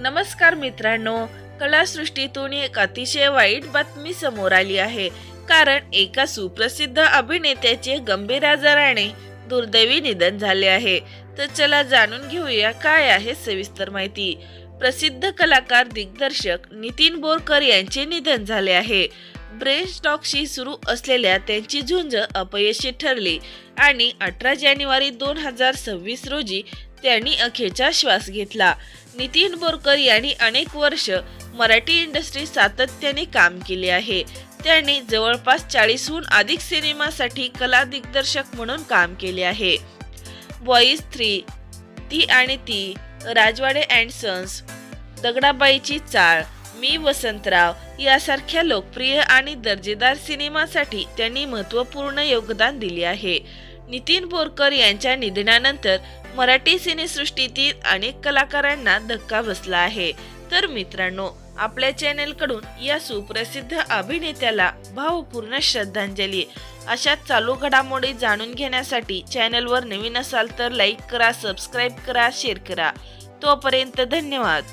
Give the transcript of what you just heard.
नमस्कार मित्रांनो, कलासृष्टीतून एक अतिशय वाईट बातमी समोर आली आहे. कारण एका सुप्रसिद्ध अभिनेत्याचे गंभीर आजाराने दुर्दैवी निधन झाले आहे. तर चला जाणून घेऊया काय आहे सविस्तर माहिती. प्रसिद्ध कलाकार दिग्दर्शक नितीन बोरकर यांचे निधन झाले आहे. ब्रेन स्टॉकशी सुरू असलेल्या त्यांची झुंज अपयशी ठरली आणि 18 जानेवारी 2026 रोजी त्यांनी अखेरचा श्वास घेतला. नितीन बोरकर यांनी अनेक वर्ष मराठी इंडस्ट्रीत सातत्याने काम केले आहे. त्यांनी जवळपास 40हून अधिक सिनेमासाठी कला दिग्दर्शक म्हणून काम केले आहे. बॉईज 3, ती आणि ती, राजवाडे अँड सन्स, दगडाबाईची चाळ, मी वसंतराव यासारख्या लोकप्रिय आणि दर्जेदार सिनेमासाठी त्यांनी महत्त्वपूर्ण योगदान दिले आहे. नितीन बोरकर यांच्या निधनानंतर मराठी सिनेसृष्टीतील अनेक कलाकारांना धक्का बसला आहे. तर मित्रांनो, आपल्या चॅनेलकडून या सुप्रसिद्ध अभिनेत्याला भावपूर्ण श्रद्धांजली. अशा चालू घडामोडी जाणून घेण्यासाठी चॅनलवर नवीन असाल तर लाईक करा, सबस्क्राईब करा, शेअर करा. तोपर्यंत धन्यवाद.